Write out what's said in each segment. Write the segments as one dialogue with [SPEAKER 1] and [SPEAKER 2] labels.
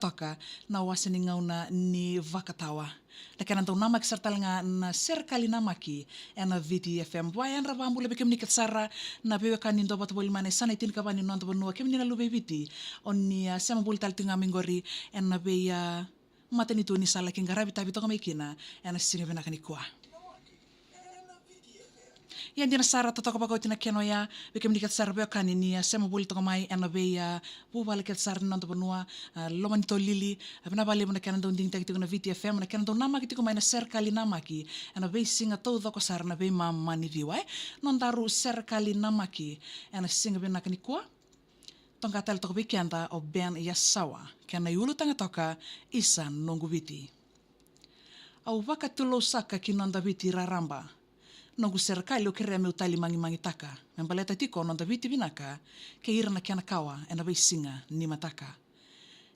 [SPEAKER 1] toka na wasa ni ngauna ni vakatawa. Lakini ndo namak sertalanga na serikali namaki ena VTFM. Buaya nra bambu lebe kemni katsara na bewe kani ndo batu boli mane sana itin kabani nondo bonua kemni na lube viti. Oni sema boli tal tinga mingori ena beya matani tu ni sala kingarabi tabi toka mekina ena singa benakani kwa. Yan dina sara totoka bako tina keno ya bekem dikat sara be kani ni sema boli toka mai ena beya bu bale ket sara nondo bonua lomani to lili abna bale bona kana don ding tagti na VTFM na kana don nama kitiko mai na serikali namaki ena be singa to doko sara na be mama ni viwa non daru serikali namaki ena singa benakani kwa tonga tal toka bekenda o Ben Yasawa kana yulu tanga toka isa nongu viti au wakatulo saka kinonda viti raramba nongu serikali o kere meu tali mangi taka. Membaleta tiko nonda viti binaka ke ira na kiana kawa ena bei singa ni mataka.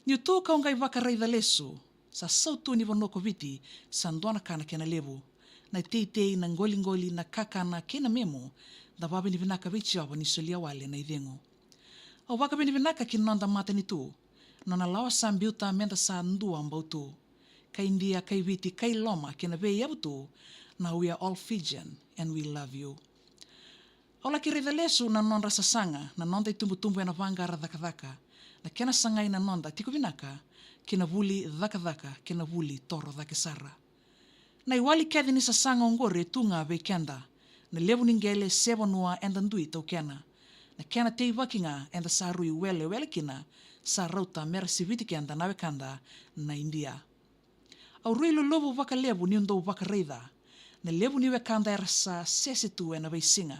[SPEAKER 1] Ni utu ka ngai waka reida lesu sa sautu ni vonoko viti sa ndwana kana kena levu. Na teitei na ngoli na kakana kena memo da wabe ni binaka vichi awa ni solia wale na idhengu. O waka bini binaka ki nonda mata ni tu. Nona lawa sa mbiuta menda sa ndua mbautu. Kai india, kai viti, kai loma kena vei abutu. Now we are all Fijian and we love you. Ola ki reida lesu na nonda sasanga, na nonda itumbu ena vangara dhaka. Na kena sangai na nonda tiku binaka, kena vuli dhaka, kena vuli toro dhake sara. Na iwali kethi ni sasanga ongore tunga ve kenda, na levu ningele sebo nua enda ndui tau kena. Na kena tei wakinga enda sarui wele kina, sa rauta mera siviti kenda nawe kanda na India. Au rui lolovu waka levu ni undo waka reida, na levu niwe kanda era sa sesitu ena veisinga.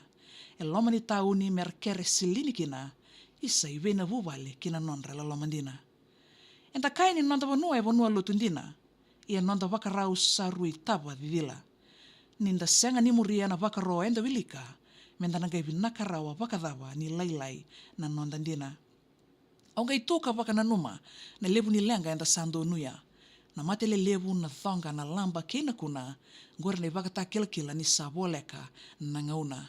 [SPEAKER 1] E loma ni tauni merkere silini kina, isa i vena vuvale kina nondra la lomandina. Enta kai ni nonda vanua e vanua lotundina, ia nonda waka rau sa rui tava vivila. Ninda senga ni muria na waka roa enda vilika, menda na gaivi naka rawa waka dhava ni lailai na nonda ndina. Au ngai toka waka na numa, na levu ni lenga enda sando nuia. Na matele levu na thonga na lamba kina kuna, ngore na ivakata kila ni saboleka na ngauna.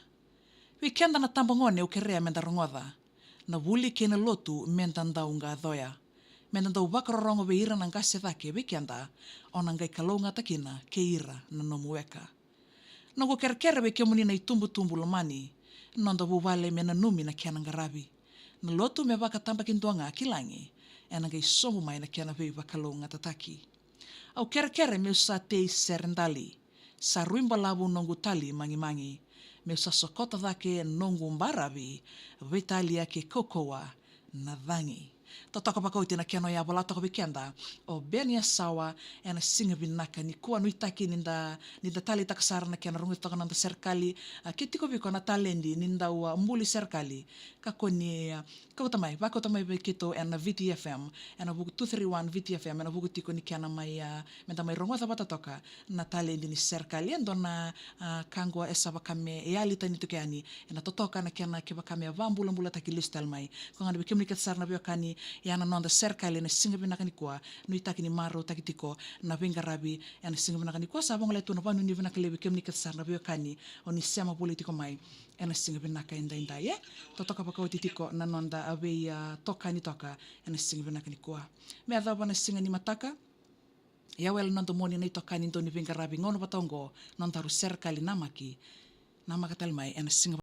[SPEAKER 1] Wikenda na tambangone o kerea menda rongoda, na wuli kina lotu menda ndaunga dhoya. Menda ndau wakarorongo ve ira na ngase dhake wikenda, ona ngai kalonga takina ke ira na nomuweka. Nongo kerekere we kemuni na itumbu lomani, nonda vuvale mena numi na kiana ngarabi. Na lotu me wakatamba kindoanga kilangi, ena ngai somu mai na kiana vei wakalonga tataki. Au kere meu sa tei serendali, sa ruimba labu nongu tali mangi, meu sa sokota dhake nongu mbaravi, vitali yake kokoa na dhangi. Totoka pakauti na keno ya wala toka wikenda, o Ben Yasawa ena singa binaka ni kua nuitaki ninda tali takasara na kena rungi toka nanda serikali, kitiko viko na talendi ninda mbuli serikali, kako ni kautamai, wakotamai kito ena VTFM, ena vugu 231 VTFM, ena vugu tiko ni kena mai, menda mai rongo thabata toka na talendi ni serikali, endo na kangwa esa wakame ealita ni tukeani, ena totoka na kena ke wakame vambula taki listal mai, kong ane bikimni katsara na biokani, yana nonda serikali na singa binakani kwa nui taki ni maro taki tiko na vingarabi yana singa binakani kwa sabong letu na vanu ni binakali bikimni katsara na biokani o ni sema politiko mai yana singa binaka inda ye totoka pakauti tiko na nonda awe toka ni toka yana singa binakani kwa mea dhaba na singa ni mataka ya wela nonda moni na itoka ni ndo ni vingarabi ngono patongo nonda ru serikali namaki namakatal mai yana singa